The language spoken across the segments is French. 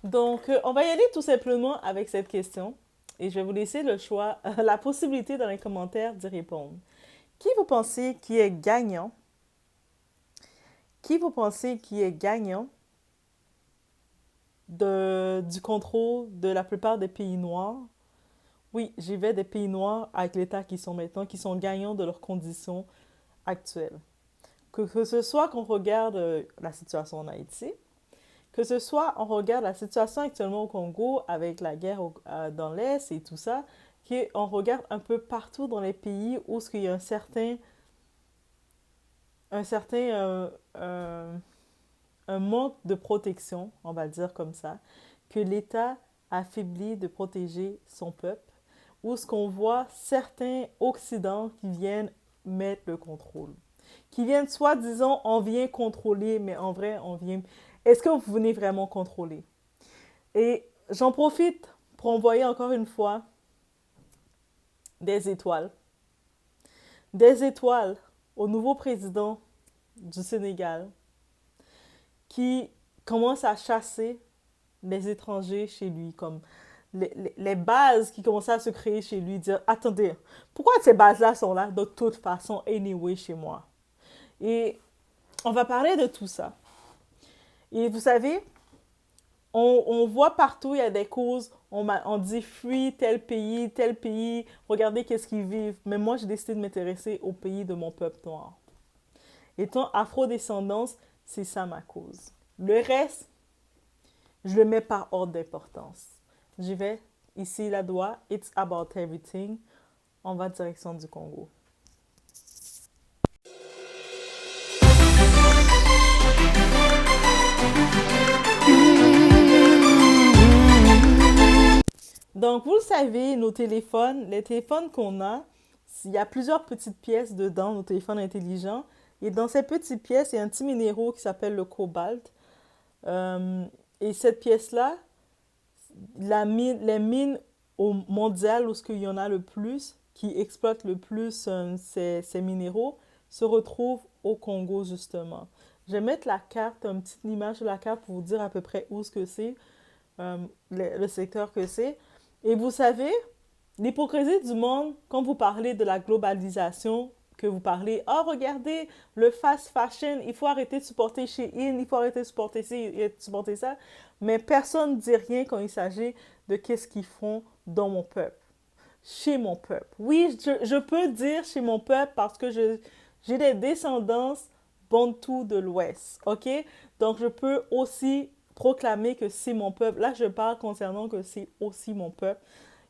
Donc, on va y aller tout simplement avec cette question. Et je vais vous laisser le choix, la possibilité dans les commentaires d'y répondre. Qui vous pensez qui est gagnant? Qui vous pensez qui est gagnant du contrôle de la plupart des pays noirs? Oui, j'y vais des pays noirs avec l'État qui sont maintenant, qui sont gagnants de leurs conditions actuelles. Que ce soit qu'on regarde la situation en Haïti, que ce soit on regarde la situation actuellement au Congo avec la guerre dans l'Est et tout ça, qu'on regarde un peu partout dans les pays où il y a un certain un manque de protection, on va le dire comme ça, que l'État affaiblit de protéger son peuple, où ce qu'on voit certains Occidents qui viennent mettre le contrôle, qui viennent soi-disant, on vient contrôler, mais en vrai, on vient... Est-ce que vous venez vraiment contrôler? Et j'en profite pour envoyer encore une fois des étoiles. Des étoiles au nouveau président du Sénégal qui commence à chasser les étrangers chez lui, comme les bases qui commençaient à se créer chez lui, dire, attendez, pourquoi ces bases-là sont là de toute façon, anyway, chez moi? Et on va parler de tout ça. Et vous savez, on voit partout, il y a des causes, on dit fuis tel pays, regardez qu'est-ce qu'ils vivent. Mais moi, j'ai décidé de m'intéresser au pays de mon peuple noir. Étant afrodescendance, c'est ça ma cause. Le reste, je le mets par ordre d'importance. J'y vais, ici, la doigt, it's about everything. On va direction du Congo. Donc, vous le savez, nos téléphones, les téléphones qu'on a, il y a plusieurs petites pièces dedans, nos téléphones intelligents. Et dans ces petites pièces, il y a un petit minéraux qui s'appelle le cobalt. Euh, et cette pièce-là, les mines au mondial où il y en a le plus, qui exploitent le plus ces minéraux, se retrouvent au Congo, justement. Je vais mettre la carte, une petite image de la carte pour vous dire à peu près où ce que c'est, le secteur que c'est. Et vous savez, l'hypocrisie du monde, quand vous parlez de la globalisation, que vous parlez, oh regardez, le fast fashion, il faut arrêter de supporter chez In, il faut arrêter de supporter ci, et de supporter ça, mais personne ne dit rien quand il s'agit de qu'est-ce qu'ils font dans mon peuple, chez mon peuple. Oui, je peux dire chez mon peuple parce que j'ai des descendances bantou de l'Ouest, ok? Donc je peux aussi proclamer que c'est mon peuple. Là, je parle concernant que c'est aussi mon peuple.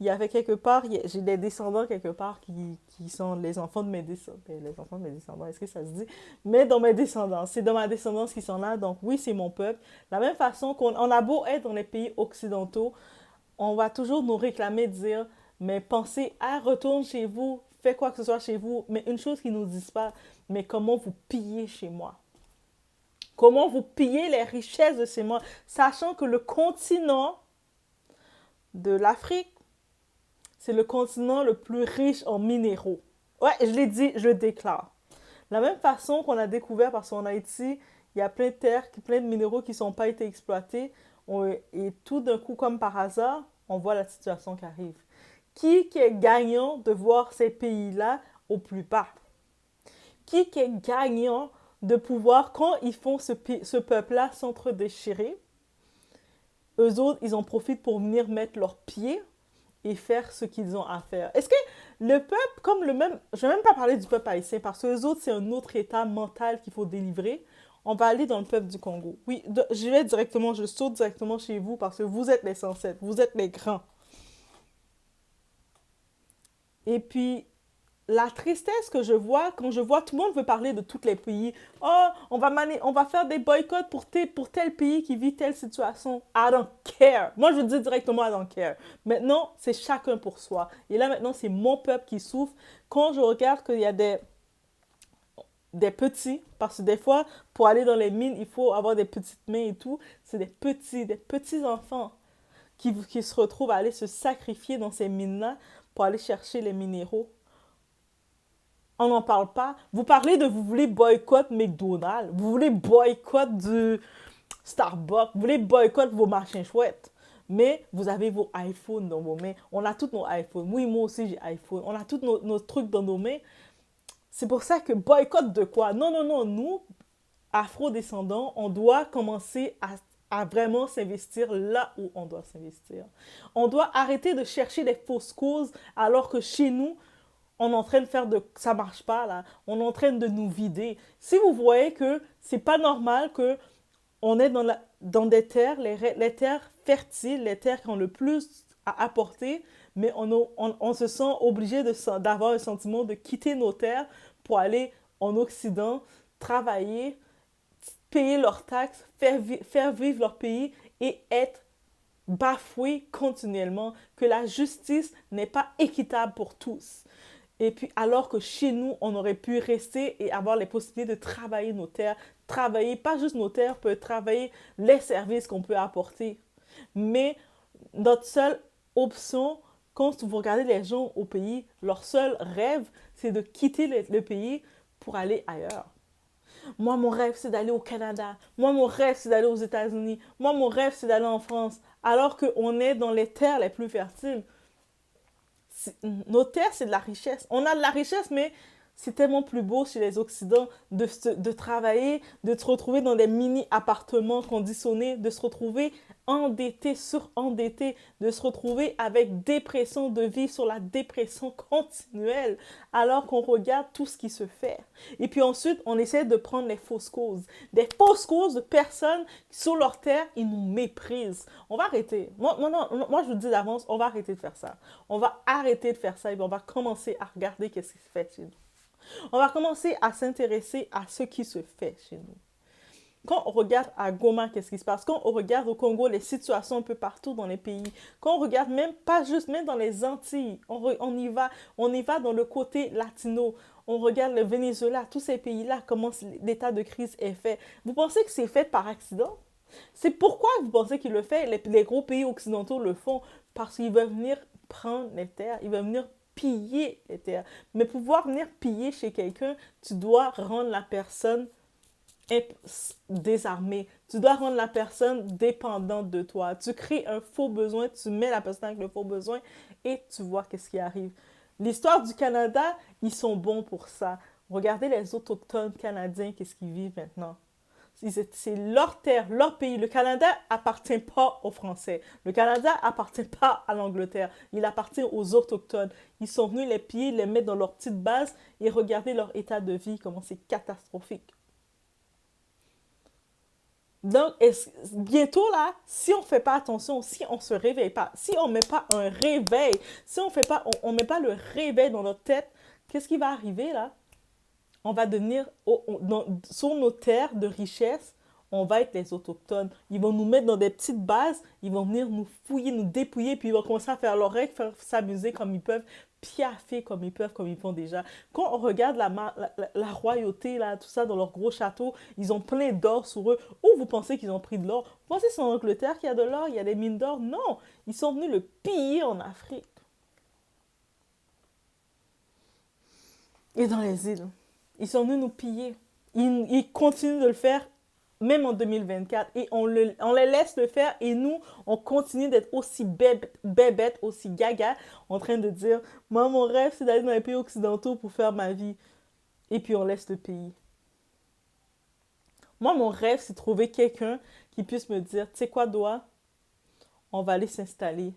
Il y avait quelque part, j'ai des descendants quelque part qui sont les enfants de mes descendants. Les enfants de mes descendants, est-ce que ça se dit? Mais dans mes descendants, c'est dans ma descendance qui sont là, donc oui, c'est mon peuple. De la même façon qu'on a beau être dans les pays occidentaux, on va toujours nous réclamer, dire, mais pensez à retourner chez vous, faites quoi que ce soit chez vous, mais une chose qu'ils ne nous disent pas, mais comment vous pillez chez moi? Comment vous pillez les richesses de chez moi, sachant que le continent de l'Afrique, c'est le continent le plus riche en minéraux. Ouais, je l'ai dit, je le déclare. De la même façon qu'on a découvert, parce qu'en Haïti, il y a plein de terres, plein de minéraux qui n'ont pas été exploités. Et tout d'un coup, comme par hasard, on voit la situation qui arrive. Qui est gagnant de voir ces pays-là au plus bas? Qui est gagnant de pouvoir, quand ils font ce peuple-là s'entre-déchirer, eux autres, ils en profitent pour venir mettre leurs pieds et faire ce qu'ils ont à faire. Est-ce que le peuple, comme le même... Je ne vais même pas parler du peuple haïtien, parce que les autres, c'est un autre état mental qu'il faut délivrer. On va aller dans le peuple du Congo. Oui, je vais directement, je saute directement chez vous, parce que vous êtes les ancêtres, vous êtes les grands. Et puis, la tristesse que je vois quand je vois tout le monde veut parler de tous les pays. Oh, on va faire des boycotts pour tel pays qui vit telle situation. I don't care. Moi, je vous dis directement, I don't care. Maintenant, c'est chacun pour soi. Et là, maintenant, c'est mon peuple qui souffre. Quand je regarde qu'il y a des petits, parce que des fois, pour aller dans les mines, il faut avoir des petites mains et tout. C'est des petits enfants qui se retrouvent à aller se sacrifier dans ces mines-là pour aller chercher les minéraux. On n'en parle pas. Vous parlez de vous voulez boycott McDonald's, vous voulez boycott Starbucks, vous voulez boycotter vos machins chouettes. Mais vous avez vos iPhones dans vos mains. On a tous nos iPhones. Oui, moi aussi, j'ai iPhone. On a tous nos trucs dans nos mains. C'est pour ça que boycott de quoi? Non, non, non. Nous, afro-descendants, on doit commencer à vraiment s'investir là où on doit s'investir. On doit arrêter de chercher des fausses causes alors que chez nous, on est en train de faire de... Ça marche pas, là. On est en train de nous vider. Si vous voyez que c'est pas normal que on est dans des terres, les terres fertiles, les terres qui ont le plus à apporter, mais on se sent obligé d'avoir un sentiment de quitter nos terres pour aller en Occident, travailler, payer leurs taxes, faire vivre leur pays et être bafoué continuellement, que la justice n'est pas équitable pour tous. Et puis, alors que chez nous, on aurait pu rester et avoir les possibilités de travailler nos terres, travailler, pas juste nos terres, peut travailler les services qu'on peut apporter. Mais notre seule option, quand vous regardez les gens au pays, leur seul rêve, c'est de quitter le pays pour aller ailleurs. Moi, mon rêve, c'est d'aller au Canada. Moi, mon rêve, c'est d'aller aux États-Unis. Moi, mon rêve, c'est d'aller en France. Alors qu'on est dans les terres les plus fertiles. Nos terres, c'est de la richesse. On a de la richesse, mais c'est tellement plus beau chez les Occidents de travailler, de se retrouver dans des mini-appartements conditionnés, de se retrouver endetté, surendetté, de se retrouver avec dépression, de vivre sur la dépression continuelle, alors qu'on regarde tout ce qui se fait. Et puis ensuite, on essaie de prendre les fausses causes. Des fausses causes de personnes qui, sur leur terre, ils nous méprisent. On va arrêter. Moi, je vous dis d'avance, on va arrêter de faire ça. On va arrêter de faire ça et puis on va commencer à regarder qu'est-ce qui se fait chez nous. On va commencer à s'intéresser à ce qui se fait chez nous. Quand on regarde à Goma, qu'est-ce qui se passe? Quand on regarde au Congo, les situations un peu partout dans les pays. Quand on regarde même, pas juste, même dans les Antilles, on y va dans le côté latino. On regarde le Venezuela, tous ces pays-là, comment l'état de crise est fait. Vous pensez que c'est fait par accident? C'est pourquoi vous pensez qu'ils le font? Les gros pays occidentaux le font parce qu'ils veulent venir prendre les terres, ils veulent venir piller les terres. Mais pour pouvoir venir piller chez quelqu'un, tu dois rendre la personne désarmée. Tu dois rendre la personne dépendante de toi. Tu crées un faux besoin, tu mets la personne avec le faux besoin et tu vois qu'est-ce qui arrive. L'histoire du Canada, ils sont bons pour ça. Regardez les autochtones canadiens, qu'est-ce qu'ils vivent maintenant. C'est leur terre, leur pays. Le Canada appartient pas aux Français. Le Canada appartient pas à l'Angleterre. Il appartient aux Autochtones. Ils sont venus les piller, les mettre dans leur petite base et regarder leur état de vie, comment c'est catastrophique. Donc, bientôt là, si on ne fait pas attention, si on ne se réveille pas, si on ne met pas un réveil, si on met pas le réveil dans notre tête, qu'est-ce qui va arriver là? On va devenir, sur nos terres de richesse, on va être les autochtones. Ils vont nous mettre dans des petites bases, ils vont venir nous fouiller, nous dépouiller, puis ils vont commencer à faire l'oreille, faire s'amuser comme ils peuvent, piaffer comme ils peuvent, comme ils font déjà. Quand on regarde la royauté, là, tout ça, dans leur gros château, ils ont plein d'or sur eux. Où vous pensez qu'ils ont pris de l'or? Vous pensez que c'est en Angleterre qu'il y a de l'or, il y a des mines d'or? Non, ils sont venus le piller en Afrique. Et dans les îles. Ils sont venus nous piller. Ils continuent de le faire même en 2024. Et on les laisse le faire et nous, on continue d'être aussi bébêtes, aussi gaga, en train de dire, moi, mon rêve, c'est d'aller dans les pays occidentaux pour faire ma vie. Et puis on laisse le pays. Moi, mon rêve, c'est de trouver quelqu'un qui puisse me dire, tu sais quoi, Doa, on va aller s'installer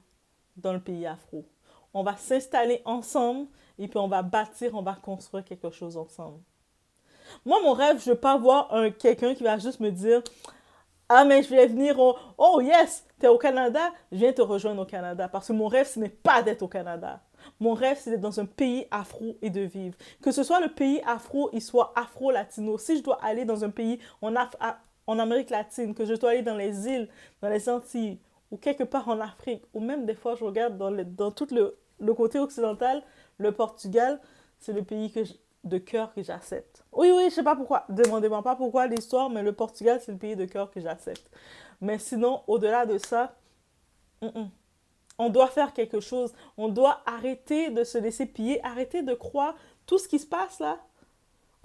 dans le pays afro. On va s'installer ensemble et puis on va bâtir, on va construire quelque chose ensemble. Moi, mon rêve, je ne veux pas voir quelqu'un qui va juste me dire, ah, mais je vais venir oh yes, t'es au Canada, je viens te rejoindre au Canada. Parce que mon rêve, ce n'est pas d'être au Canada. Mon rêve, c'est d'être dans un pays afro et de vivre. Que ce soit le pays afro, il soit afro-latino. Si je dois aller dans un pays en Amérique latine, que je dois aller dans les îles, dans les Antilles, ou quelque part en Afrique, ou même des fois, je regarde dans tout le côté occidental, le Portugal, c'est le pays de cœur que j'accepte. Oui, je sais pas pourquoi. Demandez-moi pas pourquoi l'histoire, mais le Portugal, c'est le pays de cœur que j'accepte. Mais sinon, au-delà de ça, on doit faire quelque chose. On doit arrêter de se laisser piller, arrêter de croire tout ce qui se passe là.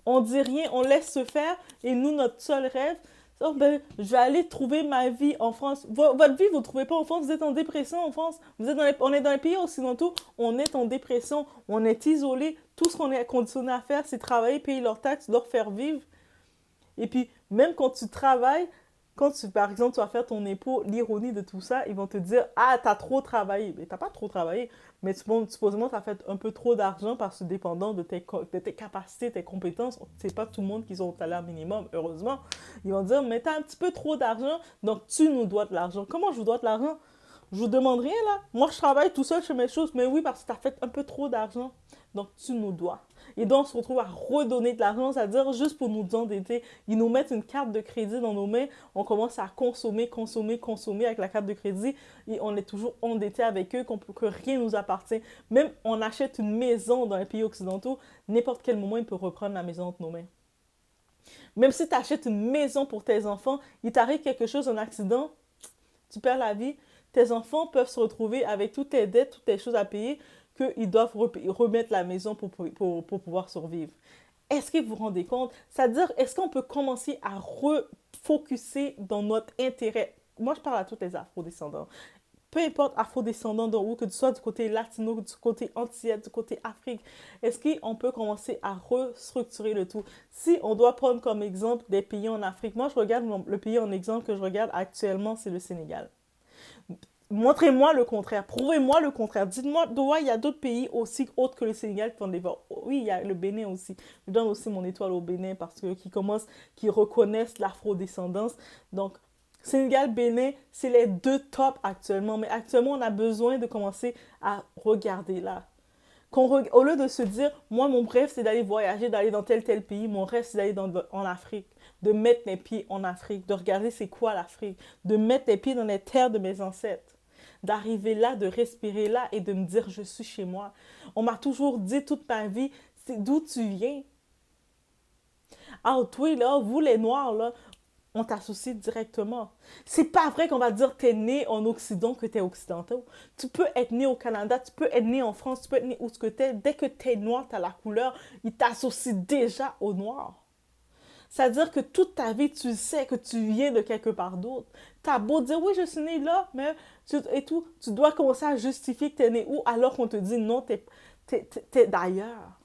On dit rien, on laisse se faire. Et nous, notre seul rêve, Oh, ben, je vais aller trouver ma vie en France. Votre vie, vous ne trouvez pas en France, vous êtes en dépression en France. Vous êtes on est dans les pays occidentaux, on est en dépression, on est isolé. Tout ce qu'on est conditionné à faire, c'est travailler, payer leurs taxes, leur faire vivre. Et puis, même quand tu travailles, par exemple, tu vas faire ton impôt, l'ironie de tout ça, ils vont te dire, ah, t'as trop travaillé. Mais t'as pas trop travaillé. Mais supposément, t'as fait un peu trop d'argent parce que dépendant de tes capacités, tes compétences, c'est pas tout le monde qui ont au salaire minimum, heureusement. Ils vont dire, mais t'as un petit peu trop d'argent, donc tu nous dois de l'argent. Comment je vous dois de l'argent? Je vous demande rien là. Moi, je travaille tout seul, je fais mes choses. Mais oui, parce que tu as fait un peu trop d'argent. Donc, tu nous dois. Et donc, on se retrouve à redonner de l'argent, c'est-à-dire juste pour nous endetter. Ils nous mettent une carte de crédit dans nos mains. On commence à consommer, consommer, consommer avec la carte de crédit. Et on est toujours endetté avec eux, que rien ne nous appartient. Même on achète une maison dans les pays occidentaux, n'importe quel moment, ils peuvent reprendre la maison entre nos mains. Même si tu achètes une maison pour tes enfants, il t'arrive quelque chose, un accident, tu perds la vie, tes enfants peuvent se retrouver avec toutes tes dettes, toutes tes choses à payer, qu'ils doivent remettre la maison pour pouvoir survivre. Est-ce que vous vous rendez compte? C'est-à-dire, est-ce qu'on peut commencer à refocuser dans notre intérêt? Moi, je parle à tous les afrodescendants. Peu importe afrodescendants d'en haut, que tu sois du côté latino, du côté antillais, du côté Afrique, est-ce qu'on peut commencer à restructurer le tout? Si on doit prendre comme exemple des pays en Afrique, moi je regarde le pays en exemple que je regarde actuellement, c'est le Sénégal. Montrez-moi le contraire, prouvez-moi le contraire. Dites-moi, il y a d'autres pays aussi autres que le Sénégal qui font des votes. Oui, il y a le Bénin aussi. Je donne aussi mon étoile au Bénin parce que qui reconnaissent l'afrodescendance. Donc, Sénégal, Bénin, c'est les deux tops actuellement. Mais actuellement, on a besoin de commencer à regarder là. Au lieu de se dire, moi, mon rêve, c'est d'aller voyager, d'aller dans tel pays. Mon rêve, c'est d'aller en Afrique. De mettre les pieds en Afrique. De regarder c'est quoi l'Afrique. De mettre les pieds dans les terres de mes ancêtres. D'arriver là, de respirer là et de me dire, je suis chez moi. On m'a toujours dit toute ma vie, c'est d'où tu viens. Ah, toi, là, vous les Noirs, là, on t'associe directement. C'est pas vrai qu'on va dire t'es né en Occident que t'es occidental. Tu peux être né au Canada, tu peux être né en France, tu peux être né où ce que t'es. Dès que t'es noir, t'as la couleur, ils t'associent déjà au noir. C'est-à-dire que toute ta vie, tu sais que tu viens de quelque part d'autre. T'as beau dire, oui, je suis né là, mais tu dois commencer à justifier que t'es né où alors qu'on te dit non, t'es d'ailleurs.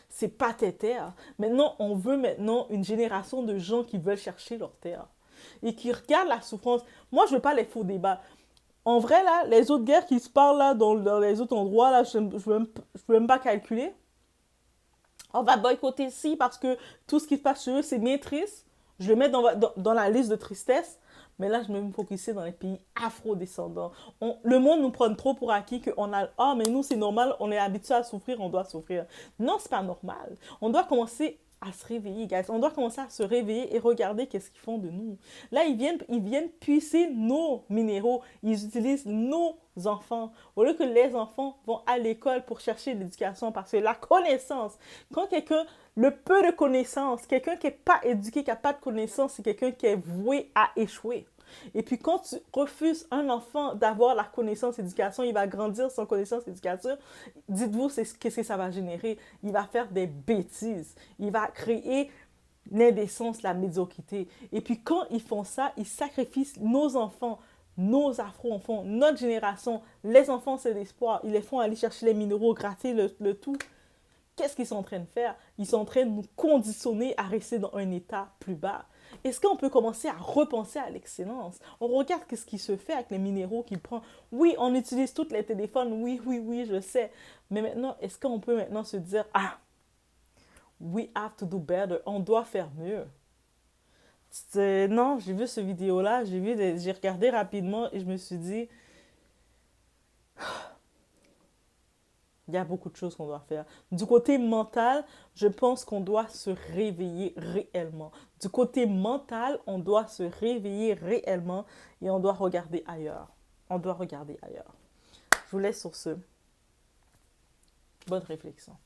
C'est pas tes terres. Maintenant, on veut maintenant une génération de gens qui veulent chercher leur terre et qui regardent la souffrance. Moi, je veux pas les faux débats. En vrai, là, les autres guerres qui se parlent là, dans les autres endroits, là, je ne veux même pas calculer. On va boycotter ici parce que tout ce qui se passe chez eux, c'est bien triste. Je le mets dans la liste de tristesse. Mais là, je vais me focuser dans les pays afro-descendants. Le monde nous prend trop pour acquis qu'on a... Ah, mais nous, c'est normal, on est habitué à souffrir, on doit souffrir. Non, c'est pas normal. On doit commencer à se réveiller, guys. On doit commencer à se réveiller et regarder qu'est-ce qu'ils font de nous. Là, ils viennent puiser nos minéraux. Ils utilisent nos enfants. Au lieu que les enfants vont à l'école pour chercher l'éducation, parce que la connaissance, quand quelqu'un, le peu de connaissances, quelqu'un qui n'est pas éduqué, qui n'a pas de connaissances, c'est quelqu'un qui est voué à échouer. Et puis quand tu refuses un enfant d'avoir la connaissance éducation, il va grandir sans connaissance éducation. Dites-vous qu'est-ce que ça va générer. Il va faire des bêtises. Il va créer l'indécence, la médiocrité. Et puis quand ils font ça, ils sacrifient nos enfants, nos afro-enfants, notre génération. Les enfants, c'est l'espoir. Ils les font aller chercher les minéraux, gratter le tout. Qu'est-ce qu'ils sont en train de faire? Ils sont en train de nous conditionner à rester dans un état plus bas. Est-ce qu'on peut commencer à repenser à l'excellence? On regarde ce qui se fait avec les minéraux qu'il prend. Oui, on utilise tous les téléphones. Oui, oui, oui, je sais. Mais maintenant, est-ce qu'on peut maintenant se dire, ah, we have to do better. On doit faire mieux. Non, j'ai vu ce vidéo-là, j'ai regardé rapidement et je me suis dit, il y a beaucoup de choses qu'on doit faire. Du côté mental, je pense qu'on doit se réveiller réellement. Du côté mental, on doit se réveiller réellement et on doit regarder ailleurs. On doit regarder ailleurs. Je vous laisse sur ce. Bonne réflexion.